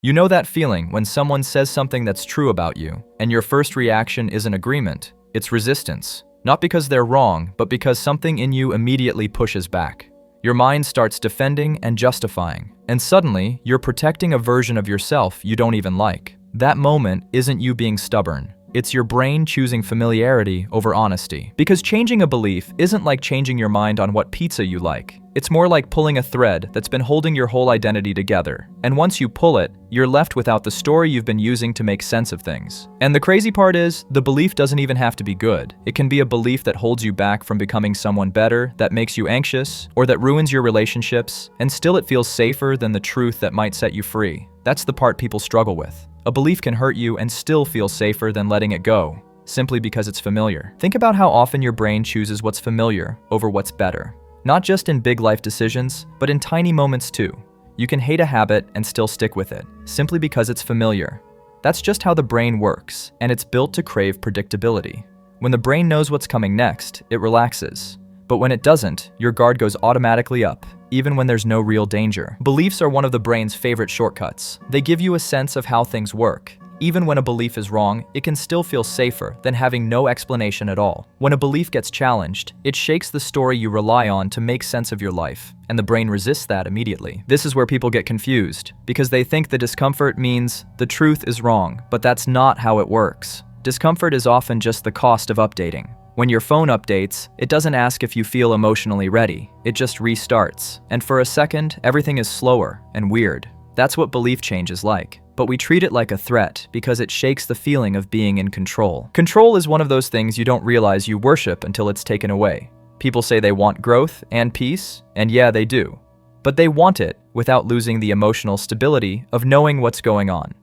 You know that feeling when someone says something that's true about you, and your first reaction isn't agreement, it's resistance. Not because they're wrong, but because something in you immediately pushes back. Your mind starts defending and justifying, and suddenly, you're protecting a version of yourself you don't even like. That moment isn't you being stubborn. It's your brain choosing familiarity over honesty. Because changing a belief isn't like changing your mind on what pizza you like. It's more like pulling a thread that's been holding your whole identity together. And once you pull it, you're left without the story you've been using to make sense of things. And the crazy part is, the belief doesn't even have to be good. It can be a belief that holds you back from becoming someone better, that makes you anxious, or that ruins your relationships, and still it feels safer than the truth that might set you free. That's the part people struggle with. A belief can hurt you and still feel safer than letting it go, simply because it's familiar. Think about how often your brain chooses what's familiar over what's better. Not just in big life decisions, but in tiny moments too. You can hate a habit and still stick with it, simply because it's familiar. That's just how the brain works, and it's built to crave predictability. When the brain knows what's coming next, it relaxes. But when it doesn't, your guard goes automatically up, even when there's no real danger. Beliefs are one of the brain's favorite shortcuts. They give you a sense of how things work. Even when a belief is wrong, it can still feel safer than having no explanation at all. When a belief gets challenged, it shakes the story you rely on to make sense of your life, and the brain resists that immediately. This is where people get confused, because they think the discomfort means the truth is wrong, but that's not how it works. Discomfort is often just the cost of updating. When your phone updates, it doesn't ask if you feel emotionally ready. It just restarts. And for a second, everything is slower and weird. That's what belief change is like. But we treat it like a threat because it shakes the feeling of being in control. Control is one of those things you don't realize you worship until it's taken away. People say they want growth and peace, and yeah, they do. But they want it without losing the emotional stability of knowing what's going on.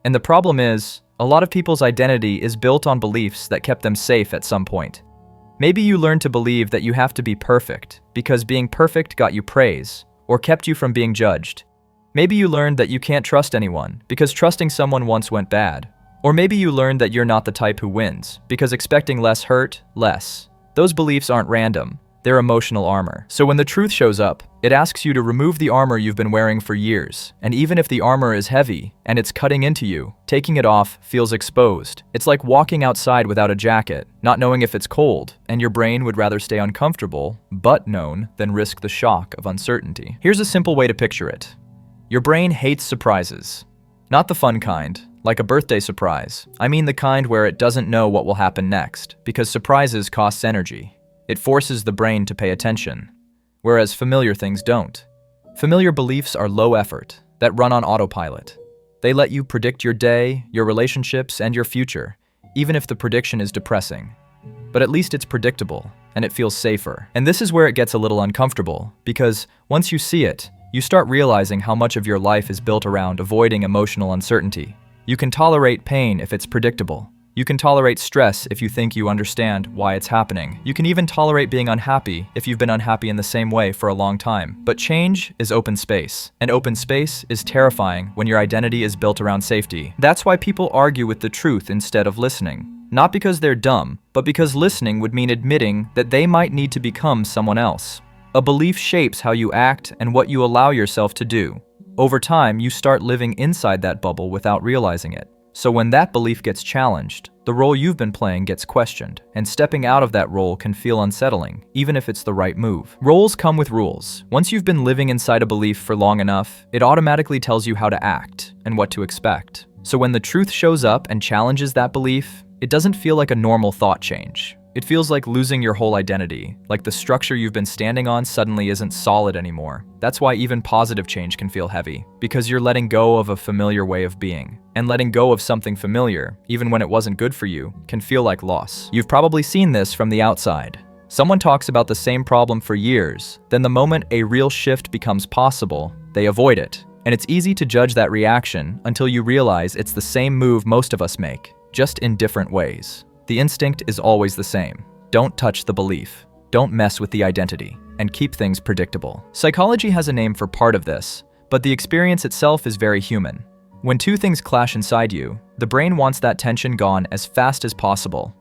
And the problem is, a lot of people's identity is built on beliefs that kept them safe at some point. Maybe you learned to believe that you have to be perfect because being perfect got you praise or kept you from being judged. Maybe you learned that you can't trust anyone because trusting someone once went bad. Or maybe you learned that you're not the type who wins because expecting less hurt, less. Those beliefs aren't random. They're emotional armor. So when the truth shows up, it asks you to remove the armor you've been wearing for years. And even if the armor is heavy and it's cutting into you, taking it off feels exposed. It's like walking outside without a jacket, not knowing if it's cold, and your brain would rather stay uncomfortable, but known, than risk the shock of uncertainty. Here's a simple way to picture it. Your brain hates surprises. Not the fun kind, like a birthday surprise. I mean the kind where it doesn't know what will happen next, because surprises cost energy. It forces the brain to pay attention, whereas familiar things don't. Familiar beliefs are low effort, that run on autopilot. They let you predict your day, your relationships, and your future, even if the prediction is depressing. But at least it's predictable, and it feels safer. And this is where it gets a little uncomfortable, because once you see it, you start realizing how much of your life is built around avoiding emotional uncertainty. You can tolerate pain if it's predictable. You can tolerate stress if you think you understand why it's happening. You can even tolerate being unhappy if you've been unhappy in the same way for a long time. But change is open space, and open space is terrifying when your identity is built around safety. That's why people argue with the truth instead of listening. Not because they're dumb, but because listening would mean admitting that they might need to become someone else. A belief shapes how you act and what you allow yourself to do. Over time, you start living inside that bubble without realizing it. So when that belief gets challenged, the role you've been playing gets questioned, and stepping out of that role can feel unsettling, even if it's the right move. Roles come with rules. Once you've been living inside a belief for long enough, it automatically tells you how to act and what to expect. So when the truth shows up and challenges that belief, it doesn't feel like a normal thought change. It feels like losing your whole identity, like the structure you've been standing on suddenly isn't solid anymore. That's why even positive change can feel heavy, because you're letting go of a familiar way of being. And letting go of something familiar, even when it wasn't good for you, can feel like loss. You've probably seen this from the outside. Someone talks about the same problem for years, then the moment a real shift becomes possible, they avoid it. And it's easy to judge that reaction until you realize it's the same move most of us make, just in different ways. The instinct is always the same. Don't touch the belief. Don't mess with the identity. And keep things predictable. Psychology has a name for part of this, but the experience itself is very human. When two things clash inside you, the brain wants that tension gone as fast as possible.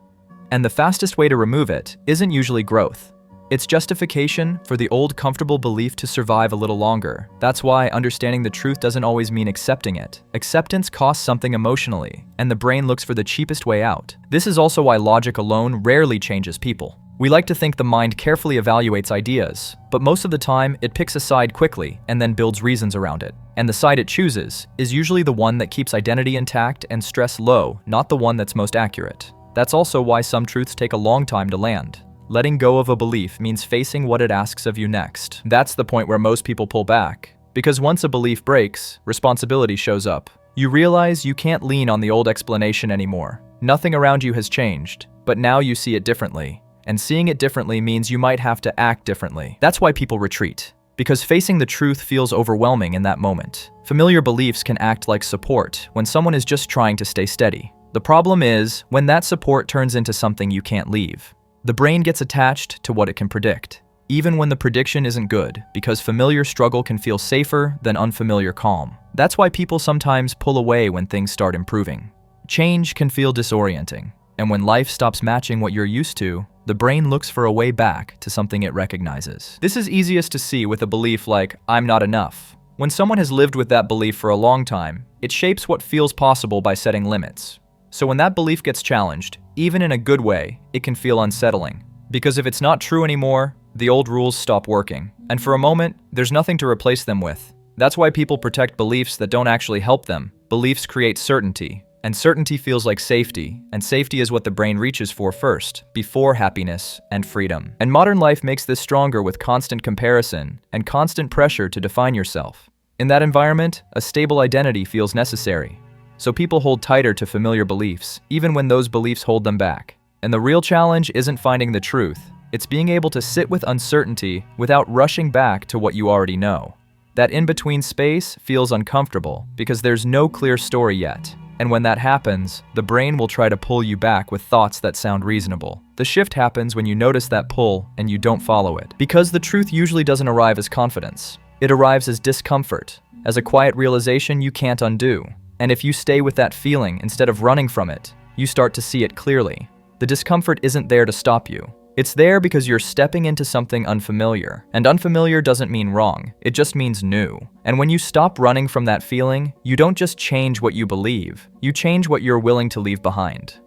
And the fastest way to remove it isn't usually growth. It's justification for the old comfortable belief to survive a little longer. That's why understanding the truth doesn't always mean accepting it. Acceptance costs something emotionally, and the brain looks for the cheapest way out. This is also why logic alone rarely changes people. We like to think the mind carefully evaluates ideas, but most of the time it picks a side quickly and then builds reasons around it. And the side it chooses is usually the one that keeps identity intact and stress low, not the one that's most accurate. That's also why some truths take a long time to land. Letting go of a belief means facing what it asks of you next. That's the point where most people pull back. Because once a belief breaks, responsibility shows up. You realize you can't lean on the old explanation anymore. Nothing around you has changed, but now you see it differently. And seeing it differently means you might have to act differently. That's why people retreat. Because facing the truth feels overwhelming in that moment. Familiar beliefs can act like support when someone is just trying to stay steady. The problem is when that support turns into something you can't leave. The brain gets attached to what it can predict, even when the prediction isn't good, because familiar struggle can feel safer than unfamiliar calm. That's why people sometimes pull away when things start improving. Change can feel disorienting, and when life stops matching what you're used to, the brain looks for a way back to something it recognizes. This is easiest to see with a belief like, "I'm not enough." When someone has lived with that belief for a long time, it shapes what feels possible by setting limits. So when that belief gets challenged, even in a good way, it can feel unsettling. Because if it's not true anymore, the old rules stop working. And for a moment, there's nothing to replace them with. That's why people protect beliefs that don't actually help them. Beliefs create certainty, and certainty feels like safety, and safety is what the brain reaches for first, before happiness and freedom. And modern life makes this stronger with constant comparison and constant pressure to define yourself. In that environment, a stable identity feels necessary. So people hold tighter to familiar beliefs, even when those beliefs hold them back. And the real challenge isn't finding the truth, it's being able to sit with uncertainty without rushing back to what you already know. That in-between space feels uncomfortable because there's no clear story yet. And when that happens, the brain will try to pull you back with thoughts that sound reasonable. The shift happens when you notice that pull and you don't follow it. Because the truth usually doesn't arrive as confidence. It arrives as discomfort, as a quiet realization you can't undo. And if you stay with that feeling instead of running from it, you start to see it clearly. The discomfort isn't there to stop you. It's there because you're stepping into something unfamiliar. And unfamiliar doesn't mean wrong, it just means new. And when you stop running from that feeling, you don't just change what you believe, you change what you're willing to leave behind.